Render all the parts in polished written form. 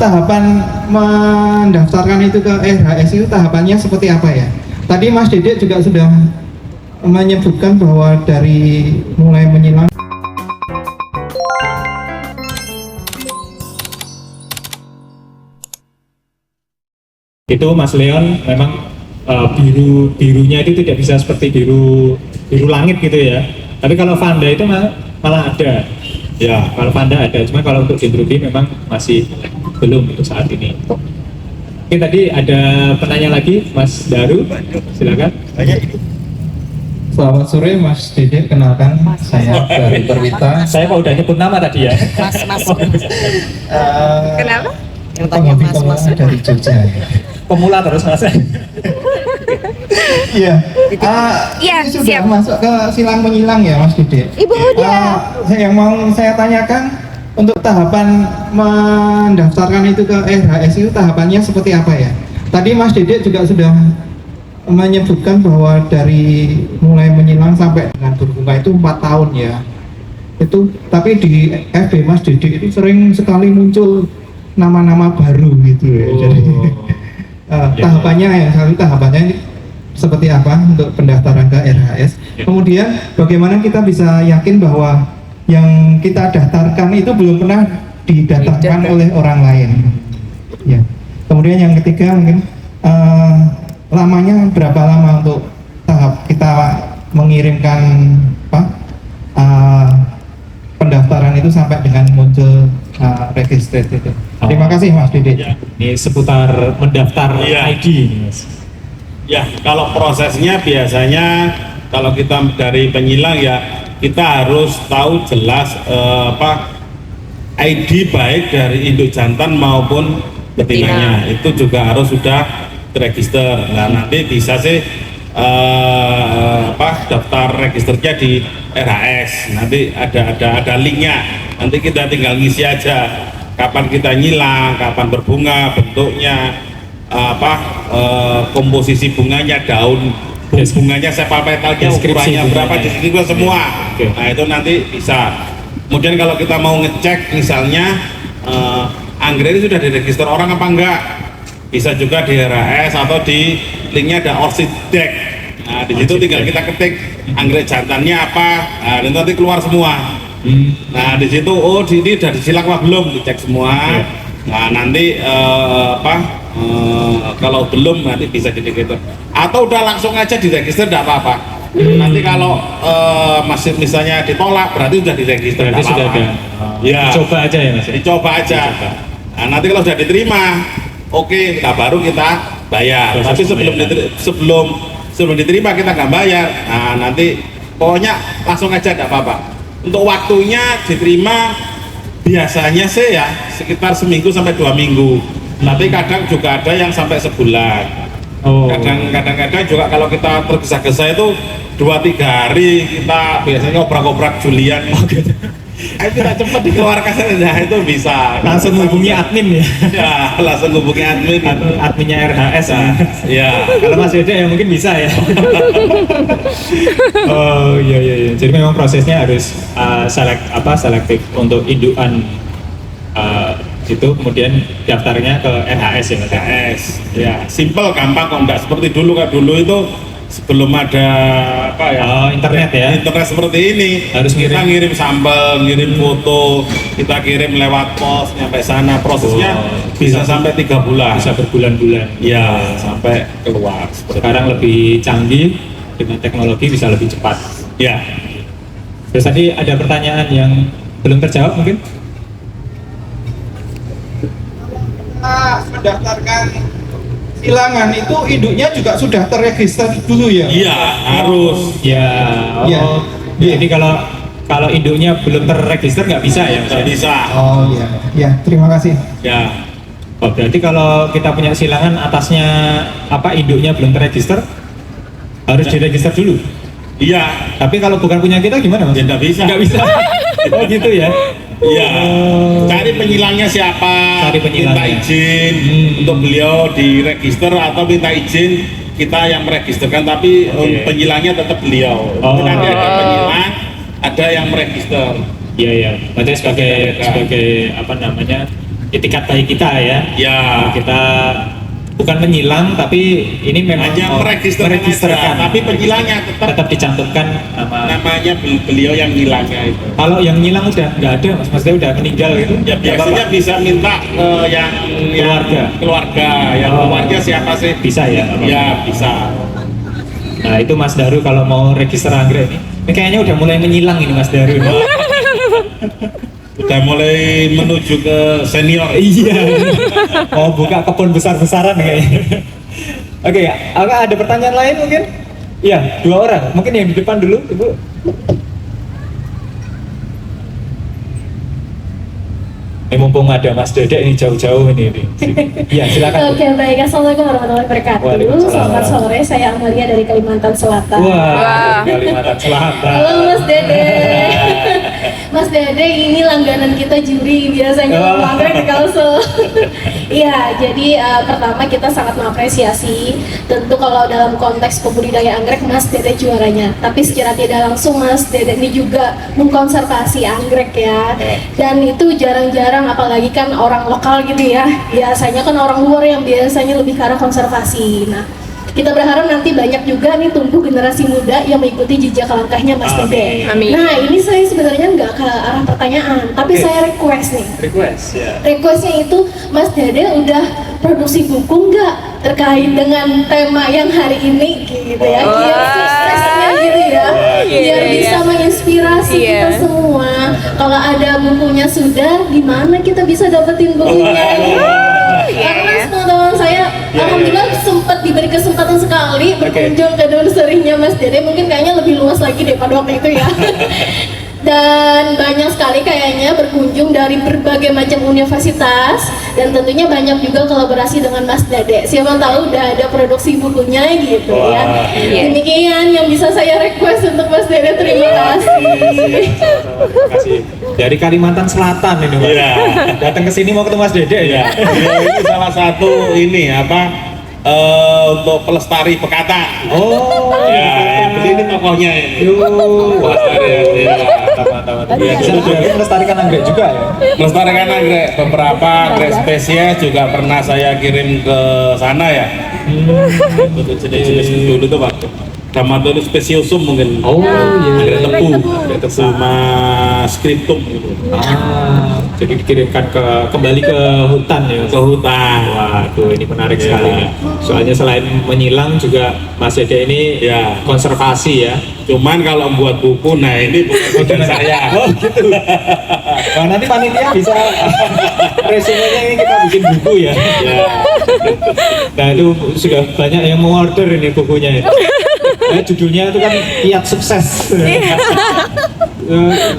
tahapan mendaftarkan itu ke RHS itu tahapannya seperti apa ya? Tadi Mas Dedek juga sudah menyebutkan bahwa dari mulai menyilang itu Mas Leon memang birunya itu tidak bisa seperti biru langit gitu ya. Tapi kalau Vanda itu malah ada. Ya, kalau Vanda ada. Cuma kalau untuk Dendrobi memang masih belum untuk saat ini. Oke, tadi ada penanya lagi, Mas Daru, silakan. Selamat sore Mas Dedek, kenalkan saya dari Perwita. Saya mau udah nyebut nama tadi ya. Mas. Kenapa? Yang tanya Penghobi Mas pemula dari Jogja. Pemula terus Mas. Iya. Iya, Ini sudah siap. masuk ke silang menyilang ya Mas Dedek. Ibu udah. Yang mau saya tanyakan untuk tahapan mendaftarkan itu ke RHS itu tahapannya seperti apa ya? Tadi Mas Dedek juga sudah menyebutkan bahwa dari mulai menyilang sampai dengan berbunga itu 4 tahun ya. Itu tapi di FB Mas Dedek itu sering sekali muncul nama-nama baru gitu ya. Jadi tahapannya yang satu tahapannya seperti apa untuk pendaftaran ke RHS. Kemudian bagaimana kita bisa yakin bahwa yang kita daftarkan itu belum pernah didaftarkan oleh orang lain. Ya. Kemudian yang ketiga mungkin lamanya berapa lama untuk tahap kita mengirimkan pendaftaran itu sampai dengan muncul register itu. Terima kasih Mas Dedek. Ya, ini seputar mendaftar ID ini, Mas. Ya, kalau prosesnya biasanya kalau kita dari penyilang ya kita harus tahu jelas ID baik dari induk jantan maupun betinanya itu juga harus sudah terregister. Nah nanti bisa sih daftar registernya di RHS. Nanti ada linknya. Nanti kita tinggal ngisi aja kapan kita nyilang, kapan berbunga, bentuknya, komposisi bunganya, daun bunganya, sepal petalnya, ukurannya berapa, di situ semua. Nah itu nanti bisa. Kemudian kalau kita mau ngecek misalnya anggrek ini sudah diregister orang apa enggak, bisa juga di RHS atau di linknya ada Orsidek. Nah di situ tinggal kita ketik anggrek jantannya apa, nah dan nanti keluar semua. Nah di situ ini udah disilang apa belum, dicek semua. Nah nanti kalau belum nanti bisa diregister atau udah langsung aja diregister tidak apa-apa. Nanti kalau masih misalnya ditolak berarti sudah diregister, berarti sudah ada. Ya, Dicoba aja ya Mas. Dicoba aja. Nah, nanti kalau sudah diterima, oke, nah baru kita bayar. Tapi sebelum diterima kita nggak bayar. Nah nanti pokoknya langsung aja tidak apa-apa. Untuk waktunya diterima biasanya sih ya sekitar seminggu sampai 2 minggu. Tapi kadang juga ada yang sampai sebulan. Kadang-kadang juga kalau kita tergesa-gesa itu 2-3 hari kita biasanya obrak-obrak Julian. Ayo kita cepat dikeluarkan, nah itu bisa. Langsung hubungi admin ya. Ya, langsung hubungi adminnya RHS ya. Kalau Mas Dedek ya mungkin bisa ya. Oh iya. Jadi memang prosesnya harus selektif untuk indukan itu kemudian daftarnya ke RHS ya Mas. RHS. Ya, simple, gampang kok, enggak seperti dulu. Kan dulu itu sebelum ada internet ya. Internet seperti ini harus kita ngirim sampel, ngirim foto, kita kirim lewat pos nyampe sana, prosesnya bisa sampai 3 bulan, bisa berbulan-bulan ya sampai keluar. Sekarang lebih canggih dengan teknologi, bisa lebih cepat ya. Terus tadi ada pertanyaan yang belum terjawab mungkin. Mendaftarkan silangan itu induknya juga sudah terregister dulu ya? Iya, harus. Jadi kalau induknya belum terregister nggak bisa ya? Nggak bisa. Oh iya, ya terima kasih. Ya. Berarti kalau kita punya silangan atasnya induknya belum terregister harus diregister dulu. Iya. Tapi kalau bukan punya kita gimana Mas? Ya nggak bisa. Nggak bisa. Oh gitu ya? Iya. Cari penyilangnya siapa? Minta izin untuk beliau diregister atau minta izin kita yang meregisterkan, tapi penyilangnya tetap beliau. Nanti ada penyilang, ada yang meregister. Iya. Berarti sebagai itikat baik kita ya. Ya. Kita bukan menyilang, tapi ini memang Hanya meregisterkan aja, tapi penyilangnya tetap dicantumkan namanya beliau yang nyilangnya itu. Kalau yang nyilang udah nggak ada, maksudnya udah meninggal gitu. Ya biasanya bisa minta yang keluarga, yang keluarga siapa sih? Bisa ya. Ya bisa. Nah itu Mas Daru kalau mau register anggrek ini kayaknya udah mulai menyilang ini Mas Daru. Udah mulai menuju ke senior. Iya. Mau buka kebun besar-besaran kayaknya. Oke, ada pertanyaan lain mungkin? Iya, 2 orang. Mungkin yang di depan dulu, Ibu. Mumpung ada Mas Dede ini jauh-jauh ini. Iya, silakan. Oke, baik. Assalamualaikum warahmatullahi wabarakatuh. Waalaikumsalam. Selamat sore, saya Amalia dari Kalimantan Selatan. Wah, Kalimantan Selatan. Halo Mas Dede. Mas Dede ini langganan kita juri biasanya Oh. anggrek di Kalsel. Iya, jadi pertama kita sangat mengapresiasi. Tentu kalau dalam konteks pembudidaya anggrek Mas Dede juaranya. Tapi secara tidak langsung Mas Dede ini juga mengkonservasi anggrek ya. Dan itu jarang-jarang, apalagi kan orang lokal gitu ya. Biasanya kan orang luar yang biasanya lebih ke arah konservasi. Nah, kita berharap nanti banyak juga nih tumbuh generasi muda yang mengikuti jejak langkahnya Mas Dede. Amin. Nah, ini saya sebenarnya nggak ke arah pertanyaan, tapi Oke. saya request nih. Request ya. Requestnya itu Mas Dede udah produksi buku nggak terkait dengan tema yang hari ini gitu ya, biar suksesnya gitu ya, biar bisa menginspirasi kita semua. Kalau ada bukunya sudah, di mana kita bisa dapetin bukunya? Karena teman-teman saya, alhamdulillah sempat diberi kesempatan sekali berkunjung ke nursery-nya Mas Dede. Mungkin kayaknya lebih luas lagi daripada waktu itu ya. Dan banyak sekali kayaknya berkunjung dari berbagai macam universitas, dan tentunya banyak juga kolaborasi dengan Mas Dede. Siapa tahu udah ada produksi bukunya gitu ya. Demikian yang bisa saya request untuk Mas Dede. Terima kasih. Terima kasih. Dari Kalimantan Selatan ini Mas. Iya. Datang ke sini mau ketemu Mas Dede ya. Ini salah satu ini untuk pelestari pekata. Oh, Ya, ini tokohnya ini. Wah, Ya. teman-teman. Ya, bisa melestarikan anggrek juga ya. Melestarikan anggrek, beberapa anggrek spesies juga pernah saya kirim ke sana ya. Untuk jenis-jenis dulu tuh Pak. Damatodus speciosum mungkin. Oh, iya. Anggrek tebu, Anggrek tebu. sama scriptum gitu. Jadi dikirimkan kembali ke hutan ya. Ke hutan. Waduh, ini menarik Iya. sekali. Soalnya selain menyilang juga Mas Dede ini Ya. konservasi ya. Cuman kalau buat buku, nah ini bukan bagian saya. Oh gitu. Nah, nanti panitia bisa resumenya ini kita bikin buku ya. Ya. Nah itu sudah banyak yang mau order ini bukunya. Nah, judulnya itu kan Kiat Sukses.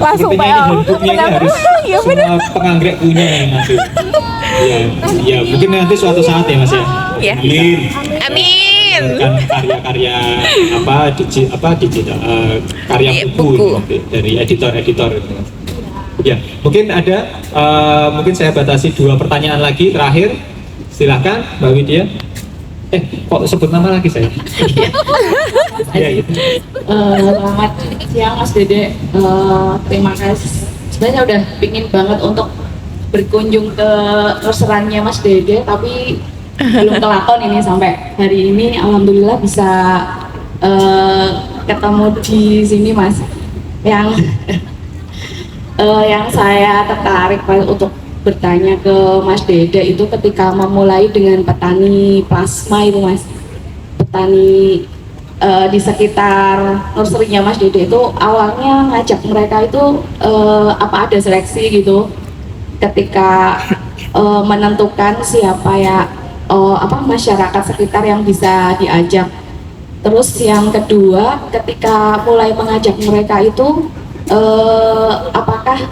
Langsung Sepertinya PO. ini handbooknya ini harus Iya, semua penganggrek punya ya nanti. Ya mungkin nanti suatu saat ya Mas ya. Ya. Amin. Amin. Kan karya-karya digital karya Iya, buku, buku. nanti dari editor-editor itu. Ya, mungkin ada mungkin saya batasi 2 pertanyaan lagi terakhir. Silahkan Mbak Widya. Kok sebut nama lagi saya? Ya, itu. Selamat siang Mas Dede. Terima kasih. Sebenarnya udah pingin banget untuk berkunjung ke restorannya Mas Dede, tapi belum kelakon ini sampai hari ini. Alhamdulillah bisa ketemu di sini Mas. Yang saya tertarik untuk bertanya ke Mas Dede itu ketika memulai dengan petani plasma itu Mas, petani di sekitar nursery-nya Mas Dede itu awalnya ngajak mereka itu apa ada seleksi gitu ketika menentukan siapa ya masyarakat sekitar yang bisa diajak. Terus yang kedua ketika mulai mengajak mereka itu apakah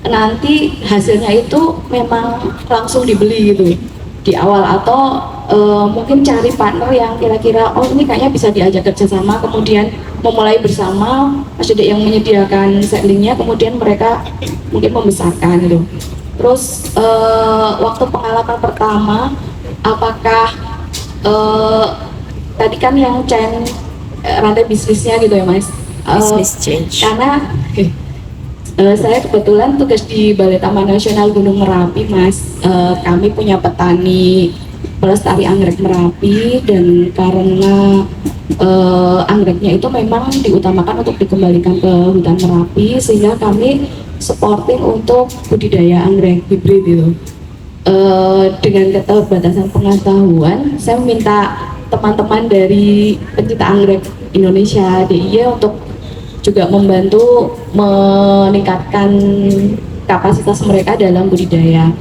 nanti hasilnya itu memang langsung dibeli gitu di awal atau mungkin cari partner yang kira-kira ini kayaknya bisa diajak kerjasama, kemudian memulai bersama Mas Dede yang menyediakan seedlingnya, kemudian mereka mungkin membesarkan gitu. Terus waktu pengalaman pertama apakah tadi kan yang rantai bisnisnya gitu ya Mas, Business change. karena Saya kebetulan tugas di Balai Taman Nasional Gunung Merapi, Mas. Kami punya petani pelestari anggrek Merapi, dan karena anggreknya itu memang diutamakan untuk dikembalikan ke hutan Merapi, sehingga kami supporting untuk budidaya anggrek hibrid itu. Dengan keterbatasan pengetahuan, saya minta teman-teman dari pencinta anggrek Indonesia DIY untuk juga membantu meningkatkan kapasitas mereka dalam budidaya.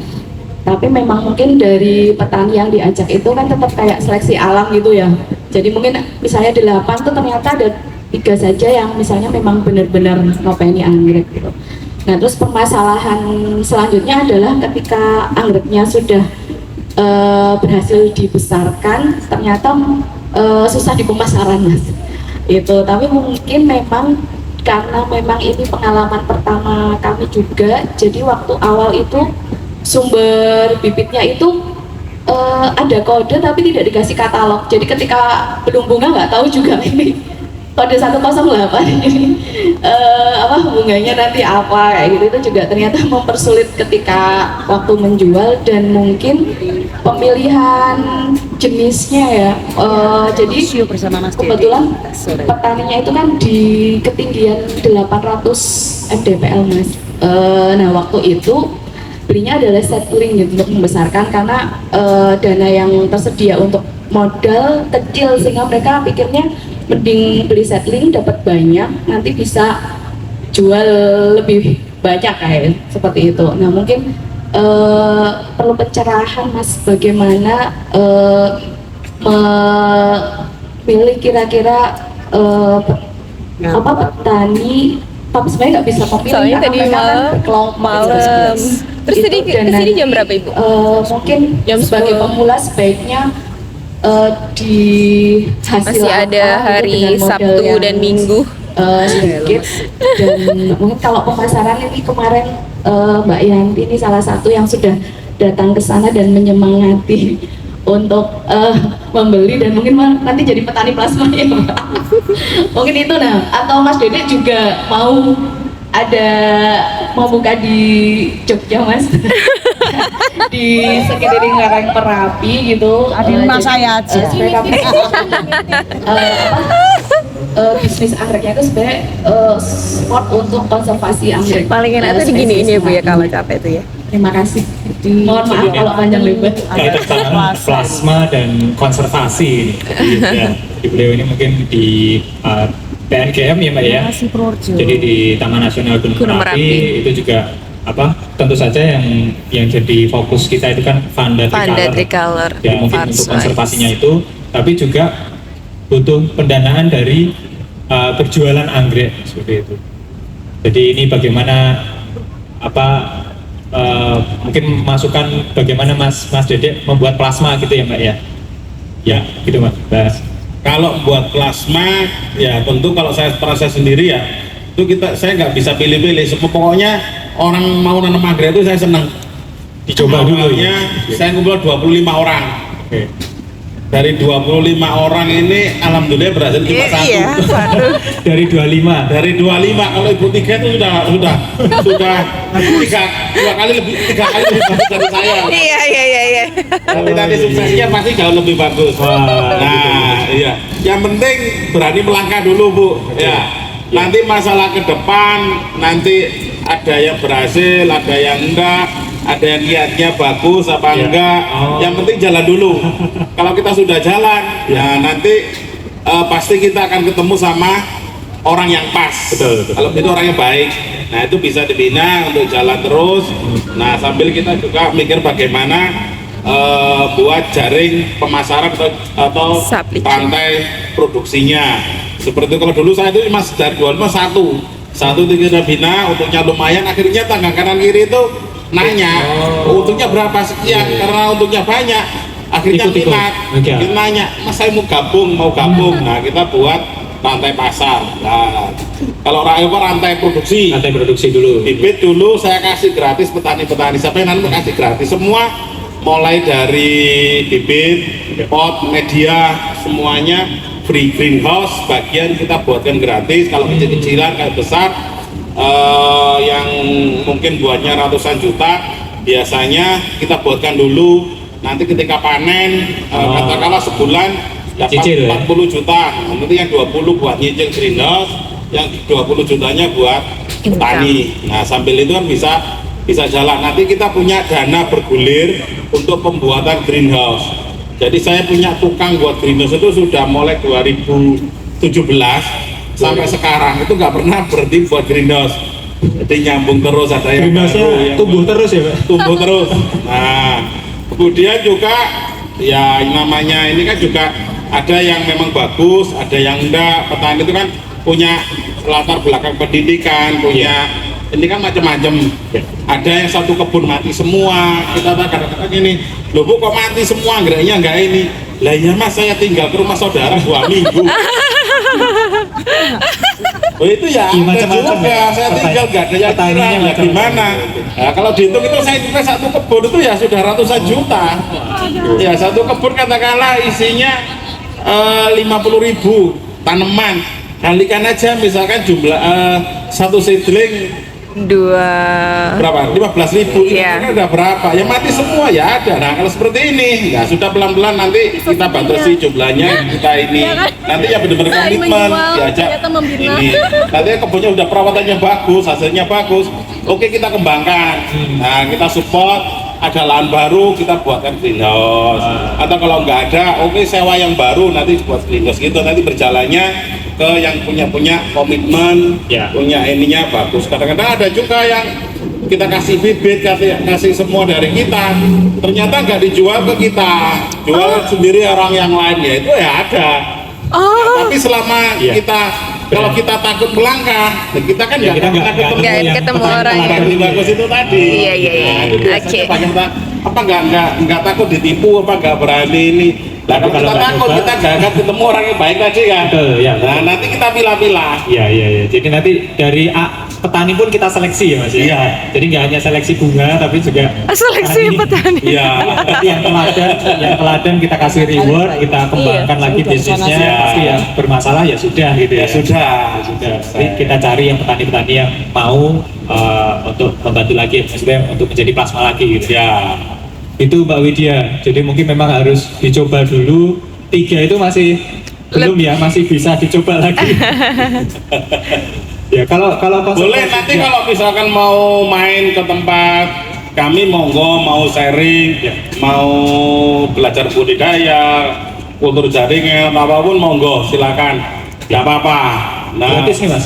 Tapi memang mungkin dari petani yang diajak itu kan tetap kayak seleksi alam gitu ya. Jadi mungkin misalnya 8 tuh ternyata ada 3 saja yang misalnya memang benar-benar ngopeni anggrek gitu. Nah, terus permasalahan selanjutnya adalah ketika anggreknya sudah berhasil dibesarkan, ternyata susah di pemasaran, Mas. Itu, tapi mungkin memang karena memang ini pengalaman pertama kami juga, jadi waktu awal itu sumber bibitnya itu ada kode tapi tidak dikasih katalog, jadi ketika belum bunga nggak tahu juga ini kode 108 ini bunganya nanti apa kayak gitu. Itu juga ternyata mempersulit ketika waktu menjual, dan mungkin pemilihan jenisnya ya. Jadi kebetulan petaninya itu kan di ketinggian 800 mdpl, Mas. Nah, waktu itu belinya adalah seedling gitu, untuk membesarkan, karena dana yang tersedia untuk modal kecil, sehingga mereka pikirnya mending beli seedling dapat banyak, nanti bisa jual lebih banyak kayak seperti itu. Nah, mungkin perlu pencerahan, Mas, bagaimana memilih kira-kira petani, tapi sebenarnya nggak bisa memilih Soalnya karena tadi mereka kan berkelompok malam. Terus gitu. tadi Dan kesini nanti, jam berapa, Ibu? mungkin Jam sebagai 10. pemula sebaiknya di hasil Masih ada apa, hari dengan modal Sabtu yang dan Minggu. sedikit. Dan mungkin kalau pemasaran ini kemarin Mbak Yanti ini salah satu yang sudah datang ke sana dan menyemangati untuk membeli, dan mungkin nanti jadi petani plasma ya, Mbak. Mungkin itu. Nah, atau Mas Dedek juga mau buka di Jogja, Mas. Di sekeliling lereng Merapi gitu. Ada rumah saya aja. Supaya kami bisnis anggreknya itu sebenarnya sport untuk konservasi anggrek. Paling enak tuh diginiin ya, Bu, ya, kalau capek tuh ya. Terima kasih. Mohon maaf kalau panjang lebar. Kita tentang plasma dan konservasi ini. Ya, di beliau ini mungkin di PNGM ya, Mbak ya. Jadi di Taman Nasional Gunung Gunung Merapi Merapi. itu juga tentu saja yang jadi fokus kita itu kan Vanda Tricolor. Jadi mungkin Arts untuk Rice. konservasinya itu, tapi juga butuh pendanaan dari berjualan anggrek seperti itu. Jadi ini bagaimana mungkin masukan bagaimana Mas Dedek membuat plasma gitu ya, Mbak ya? Ya, gitu Mas. Kalau buat plasma, ya tentu kalau saya proses sendiri ya, itu saya nggak bisa pilih-pilih. Pokoknya orang mau nanam anggrek itu saya seneng. Dicoba dulu Awalnya ya. saya ngumpul 25 orang. Oke. Dari 25 orang ini, alhamdulillah berhasil cuma satu. Iya, waduh. Dari 25. Dari 25, kalau ibu 3 itu sudah 3 kali lebih bagus dari saya. Iya. Tapi tadi suksesnya pasti jauh lebih bagus. Wah, Nah, iya. Yang penting berani melangkah dulu, Bu. Ya. Nanti masalah ke depan, nanti ada yang berhasil, ada yang enggak, ada yang niatnya bagus apa Ya. enggak. Oh. Yang penting jalan dulu. Kalau kita sudah jalan, ya nanti pasti kita akan ketemu sama orang yang pas. Betul. Kalau itu orang yang baik, nah itu bisa dibina untuk jalan terus. Nah, sambil kita juga mikir bagaimana buat jaring pemasaran atau Supply chain. rantai produksinya. Seperti kalau dulu saya itu mas dari jual mas satu kita bina, untuknya lumayan, akhirnya tangga kanan kiri itu nanya untuknya berapa sekian, karena untuknya banyak, akhirnya Ikut-ikut. minat, Oke. kita nanya mas saya mau gabung. Nah, kita buat rantai pasar. Nah, kalau rantai produksi, Rantai produksi dulu. bibit dulu saya kasih gratis petani-petani, siapa yang nanti kasih gratis semua, mulai dari bibit, pot, media, semuanya free. Greenhouse bagian kita buatkan gratis, kalau kecil-kecilan kalau besar yang mungkin buatnya ratusan juta, biasanya kita buatkan dulu, nanti ketika panen katakanlah sebulan dapat Cicil, 40 juta, nanti yang 20 buat nyicil greenhouse, yang 20 jutanya buat petani. Nah sambil itu kan bisa jalan. Nanti kita punya dana bergulir untuk pembuatan greenhouse. Jadi saya punya tukang buat greenhouse itu sudah mulai 2017 sampai sekarang itu nggak pernah berhenti buat greenhouse. Jadi nyambung terus, ada yang Greenhouse-nya baru, yang tumbuh terus ya Pak? tumbuh terus. Nah kemudian juga ya namanya ini kan juga ada yang memang bagus, ada yang enggak. Petani itu kan punya latar belakang pendidikan, punya ini kan macam-macam. Ada yang satu kebun mati semua, kita kadang-kadang gini, loh Bu kok mati semua, geraknya enggak ini. Lah iya Mas, saya tinggal ke rumah saudara 2 minggu. Oh itu ya, ada macam-macam juga, ya. saya tinggal nggak ada yang Petaninya kira, ya macam-macam. gimana? Nah, kalau dihitung itu saya juga satu kebun itu ya sudah ratusan juta. Ya satu kebun katakanlah isinya 50.000 tanaman. Kalikan aja misalkan jumlah satu seedling berapa? 15.000 Iya. Ini udah berapa? Ya mati semua ya ada. Nah kalau seperti ini ya sudah pelan-pelan nanti kita batasi jumlahnya, kita ini nanti ya benar-benar Saling komitmen menjual, diajak ternyata membina. ini. Nanti kebunnya udah perawatannya bagus, hasilnya bagus. Oke kita kembangkan. Nah kita support. Ada lahan baru kita buatkan greenhouse. Atau kalau nggak ada, oke sewa yang baru nanti buat greenhouse gitu. Nanti berjalannya ke yang punya komitmen, Ya. punya ininya bagus. Kadang-kadang ada juga yang kita kasih bibit, kasih semua dari kita, ternyata nggak dijual ke kita, jual sendiri orang yang lain, ya itu ya ada. Nah, tapi selama Iya. kita kalau kita takut melangkah, kita kan Ya, kita nggak nggak Nggak yang ketemu petani orang teladan yang- dulu ya. bagus itu tadi. Iya, iya, iya. Nah, itu biasanya Oke. banyak apa nggak takut ditipu, apa nggak berani ini. Nah, Tapi kalau kalau kita nggak takut, nyoba- kita nggak akan ketemu orang yang baik tadi kan. Betul, ya, betul. Nah, nanti kita pilah-pilah. Iya, iya, iya. Jadi nanti dari petani pun kita seleksi ya Mas ya? Iya. Jadi nggak hanya seleksi bunga, tapi juga Seleksi Ini- petani. Iya. Tapi yang teladan kita kasih reward, kita kembangkan lagi bisnisnya. Iya. Tapi yang bermasalah ya sudah gitu ya. Ya sudah. Sudah. Jadi kita cari yang petani-petani yang mau untuk membantu lagi, maksudnya untuk menjadi plasma lagi gitu. Ya. Itu Mbak Widya. Jadi mungkin memang harus dicoba dulu. 3 itu masih belum ya, masih bisa dicoba lagi. Ya kalau Boleh nanti ya. kalau misalkan mau main ke tempat kami monggo, mau sharing, Ya. mau belajar budidaya, kultur jaringan, apapun monggo silakan. Nggak apa-apa. Nah, gratis nih Mas.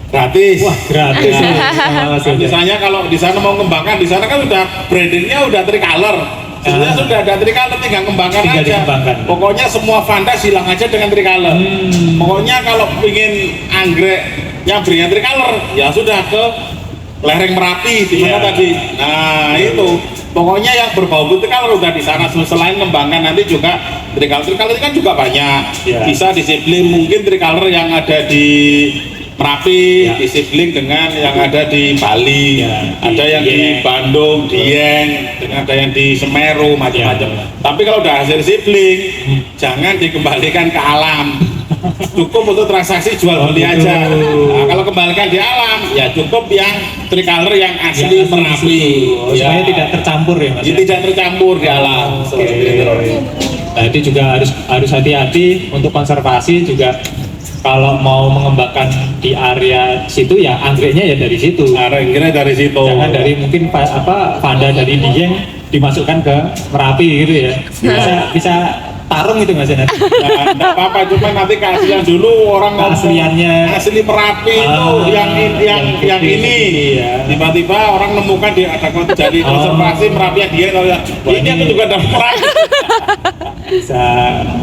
gratis. Wah gratis Ya. nih. Sama Mas Nah, Widya. misalnya kalau di sana mau kembangkan, di sana kan udah brandingnya udah tricolor. Sebenarnya sudah ada tricolor, tinggal kembangkan Tinggal aja. dikembangkan. Pokoknya semua Vanda silang aja dengan tricolor. Pokoknya kalau ingin anggrek yang berinya tricolor, ya sudah ke lereng Merapi di mana Iya. tadi. Nah itu. Pokoknya yang berbau tricolor udah di sana. Selain kembangkan nanti juga tricolor itu kan juga banyak. Iya. Bisa disiplin mungkin tricolor yang ada di Merapi Ya. disibling dengan yang ada di Bali, Ya, ada yang di Dieng. Bandung, Dieng, dengan ada yang di Semeru, macam-macam. Ya. Tapi kalau udah hasil sibling, jangan dikembalikan ke alam. Cukup untuk transaksi jual beli Oh, aja. gitu. Nah, kalau kembalikan di alam, ya cukup yang tricolor yang asli Yang Merapi. Oh, Ya. supaya tidak tercampur ya Mas. Jadi ya? tidak tercampur di alam. Oke. Seperti itu. Nah, itu juga harus hati-hati untuk konservasi juga. Kalau mau mengembangkan di area situ ya anggreknya ya dari situ. Nah, kira dari situ. Jangan dari mungkin Vanda dari Dieng dimasukkan ke Merapi gitu ya. Bisa tarung gitu Mas ya nanti. Nah, enggak apa-apa, cuma nanti kasihan dulu orang ngomong Keasliannya. asli Merapi itu yang ini. ya. Tiba-tiba orang nemukan di ada jadi konservasi Merapi yang dia kalau ya, ini aku juga ada Merapi. Bisa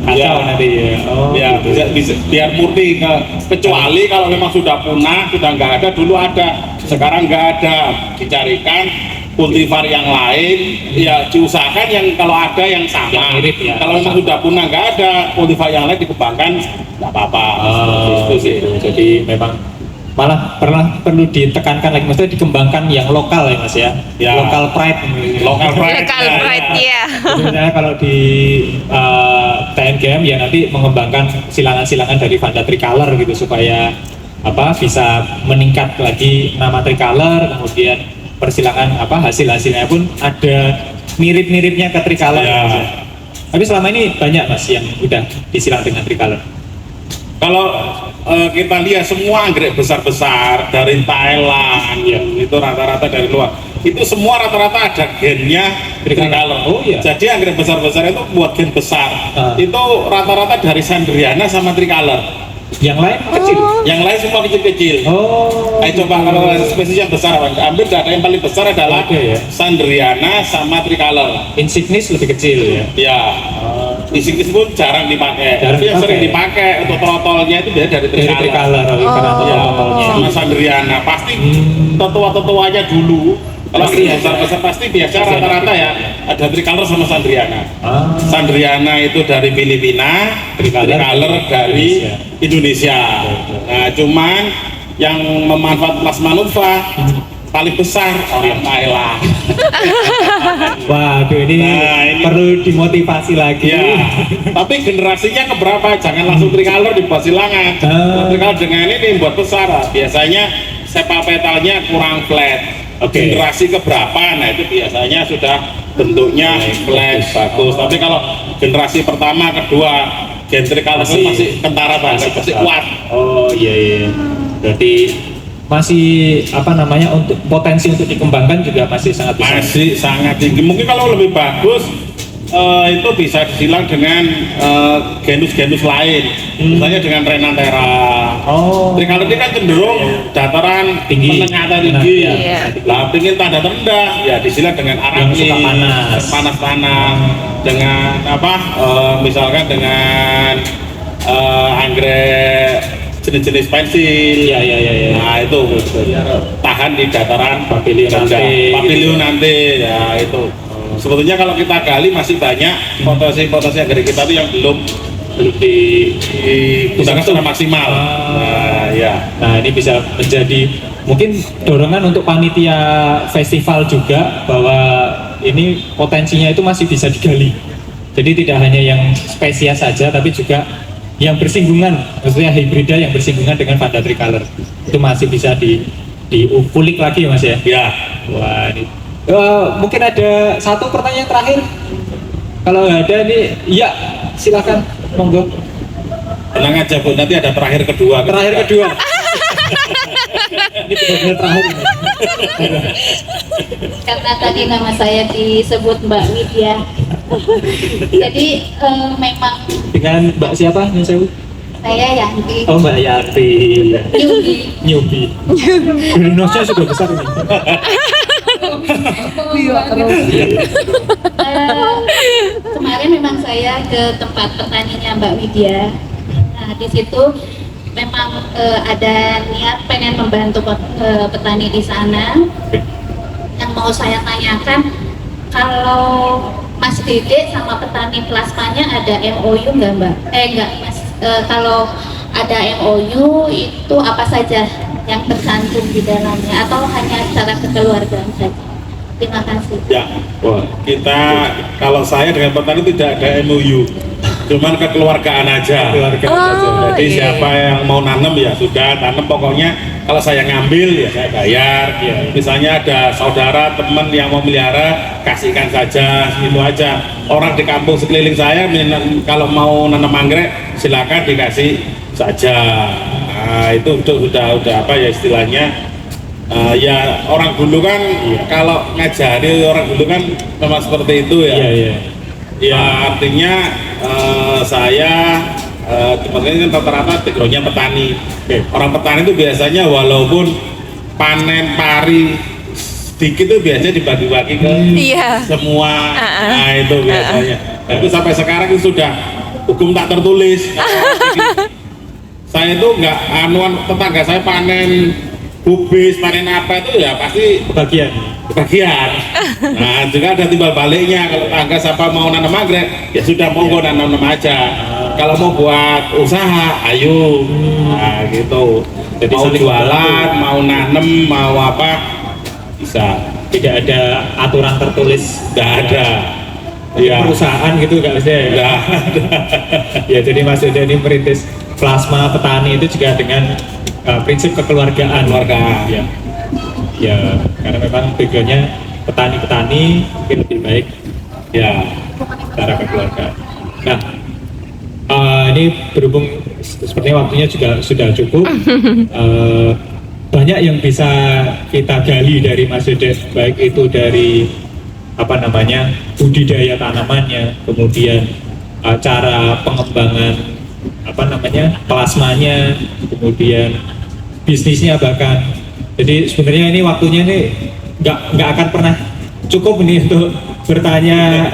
kacau Ya. nanti ya. Oh, Ya, gitu. bisa biar murni kecuali kalau memang sudah punah, sudah nggak ada, dulu ada, sekarang nggak ada, dicarikan kultivar yang lain, ya diusahakan yang kalau ada yang sama. Yang mirip ya. Kalau memang sudah punah nggak ada, kultivar yang lain dikembangkan nggak apa-apa. Oh, Itu sih. gitu. Jadi memang malah perlu ditekankan lagi, maksudnya dikembangkan yang lokal ya Mas ya. Ya. Local pride. Local pride. Local Ya, pride ya. ya. Jadi misalnya kalau di TNGM ya nanti mengembangkan silangan-silangan dari Vanda Tricolor gitu supaya bisa meningkat lagi nama Tricolor, kemudian persilangan hasil-hasilnya pun ada mirip-miripnya ke Tricolor. Ya. Mas, ya. Tapi selama ini banyak Mas yang udah disilang dengan Tricolor. Kalau kita lihat semua anggrek besar-besar dari Thailand, ya, itu rata-rata dari luar. Itu semua rata-rata ada gennya Tricolor. Oh iya. Jadi anggrek besar-besar itu buat gen besar. Itu rata-rata dari Sandriana sama Tricolor. Yang lain kecil. Yang lain semua kecil-kecil. Oh. Ayo coba kalau spesies yang besar, ambil data yang paling besar adalah Oke, ya. Sandriana sama Tricolor. Insignis lebih kecil ya. Ya, Insignis pun jarang dipakai. Jarang Tapi yang sering dipakai. dipakai untuk trotolnya itu biasanya dari Dari Tricolor. Tricolor karena Ya, totalnya. sama Sandriana. Pasti tetua-tetuanya dulu. Kalau Pasti yang besar-besar pasti biasa rata-rata ya ada Tricolor sama Sandriana. Sandriana itu dari Filipina, Tricolor dari Indonesia. Nah, cuman yang memanfaat plasma nova paling besar orang Thailand. Waduh, ini perlu dimotivasi lagi. Ya, tapi generasinya keberapa? Jangan langsung Tricolor dibuat silangan. Tricolor dengan ini buat besar. Biasanya sepak petalnya kurang flat. Generasi keberapa? Nah itu biasanya sudah bentuknya flat bagus. Tapi kalau generasi pertama, kedua, gen Tricolor masih kentara banget, masih kuat. Oh iya. Berarti masih untuk potensi untuk dikembangkan juga masih sangat besar. Masih sangat tinggi. Mungkin kalau lebih bagus itu bisa disilang dengan genus-genus lain, misalnya dengan Renatera. Tricolor ini kan cenderung dataran tinggi, menengah atau tinggi. Lah pengen tanda rendah, ya disilang dengan Yang suka Arachnis, panas-panas, dengan misalkan dengan anggrek jenis-jenis pensil. Iya. Nah itu tahan di dataran Papilio nanti ya itu. Sebetulnya kalau kita gali masih banyak potensi anggrek kita itu yang belum digunakan secara maksimal. Nah ini bisa menjadi mungkin dorongan untuk panitia festival juga bahwa ini potensinya itu masih bisa digali. Jadi tidak hanya yang spesies saja, tapi juga yang bersinggungan, maksudnya hibrida yang bersinggungan dengan Vanda Tricolor itu masih bisa diulik lagi ya Mas ya. Ya. Wah ini mungkin ada satu pertanyaan terakhir. Kalau ada nih, ya silakan, monggo. Tenang aja Bu, nanti ada terakhir kedua. Terakhir kedua. Ini benar-benar terakhir. Karena tadi nama saya disebut Mbak Widya. Jadi memang Dengan Mbak siapa? Saya Yanti. Oh Mbak Yanti. Nyubi. Indonesia sudah besar ini. Kemarin memang saya ke tempat petaninya Mbak Widya. Nah di situ memang ada niat pengen membantu petani di sana. Yang mau saya tanyakan, kalau Mas Dede sama petani plasmanya ada MOU nggak Mbak? Enggak Mas. Kalau ada MOU itu apa saja yang tercantum di dalamnya atau hanya secara kekeluargaan saja? Terima kasih. Ya, kita kalau saya dengan petani tidak ada MOU, cuman kekeluargaan aja. Jadi siapa yang mau nanam ya sudah tanam, pokoknya kalau saya ngambil ya saya bayar. Misalnya ada saudara teman yang mau melihara, kasihkan saja, gitu aja. Orang di kampung sekeliling saya kalau mau nanam anggrek silakan dikasih saja. Nah, itu udah apa ya istilahnya. Ya orang dulu kan kalau ngajari orang dulu kan memang seperti itu ya. Ya artinya saya tempat ini kan rata-rata backgroundnya petani. Orang petani itu biasanya walaupun panen pari sedikit itu biasanya dibagi-bagi ke semua. Nah itu biasanya. Itu sampai sekarang itu sudah hukum tak tertulis. Saya itu nggak tetangga saya panen kubis, panen apa itu ya pasti bagian. Nah juga ada timbal baliknya, kalau tangga siapa mau nanam anggrek ya sudah monggo nanam aja. Kalau mau buat usaha ayo. Nah gitu. Jadi mau jualan, mau nanam, mau apa bisa. Tidak ada aturan tertulis. Tidak ada. Ya. Perusahaan gitu nggak bisa ya. Ya jadi Mas Dede ini merintis plasma petani itu juga dengan prinsip kekeluargaan. Keluargaan. Ya. Ya, karena memang backgroundnya petani-petani mungkin lebih baik ya cara kekeluargaan. Nah, ini berhubung sepertinya waktunya juga sudah cukup. Banyak yang bisa kita gali dari Mas Dede, baik itu dari budidaya tanamannya, kemudian cara pengembangan plasmanya, kemudian bisnisnya bahkan. Jadi sebenarnya ini waktunya ini nggak akan pernah cukup ini untuk bertanya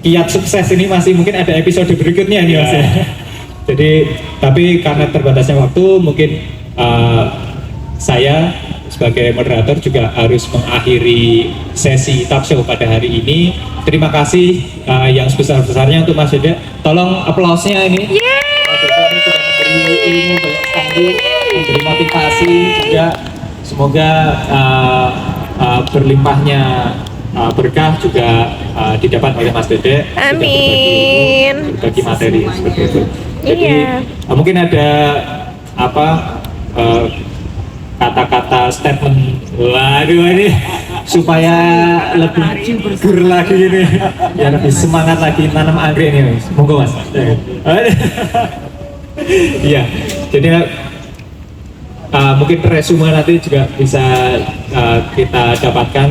kiat sukses ini, masih mungkin ada episode berikutnya nih Mas ya. Jadi tapi karena terbatasnya waktu mungkin saya sebagai moderator juga harus mengakhiri sesi talk show pada hari ini. Terima kasih yang sebesar-besarnya untuk Mas Dede. Tolong aplausnya ini. Mas Dede ini sudah memberi ilmu banyak sekali, memberi motivasi juga. Semoga berlimpahnya berkah juga didapat oleh Mas Dede. Amin. Bagi materi seperti itu. Jadi Iya. mungkin ada kata-kata statement, waduh ini supaya lebih gur lagi ini, ya lebih semangat lagi nanam anggrek ini, monggo Mas. Iya, jadi mungkin resume nanti juga bisa kita dapatkan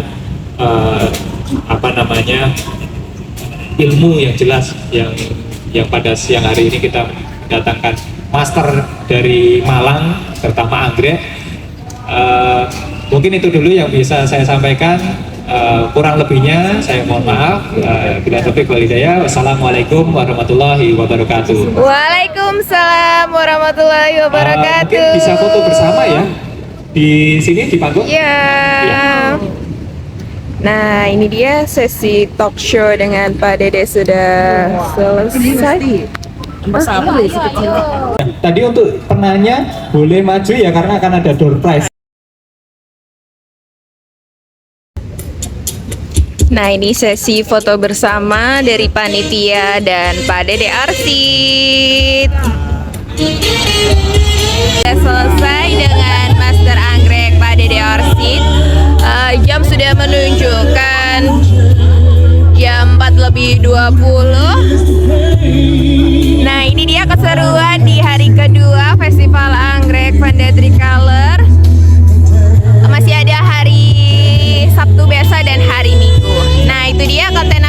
ilmu yang jelas yang pada siang hari ini kita datangkan master dari Malang terutama anggrek. Mungkin itu dulu yang bisa saya sampaikan. Kurang lebihnya saya mohon maaf. Bila taufiq wal hidayah. Wassalamualaikum warahmatullahi wabarakatuh. Waalaikumsalam warahmatullahi wabarakatuh. Mungkin bisa foto bersama ya di sini di panggung. Ya. Nah, ini dia sesi talk show dengan Pak Dede sudah selesai. Tadi untuk penanya boleh maju ya karena akan ada door prize. Nah, ini sesi foto bersama dari panitia dan Pak Dede Arsid. Sudah selesai dengan Master Anggrek Pak Dede Arsid. Jam sudah menunjukkan jam 4:20. Nah, ini dia keseruan di hari kedua Festival Anggrek Vanda Tricolor. Masih ada hari Sabtu biasa dan hari Minggu. Nah, itu dia konten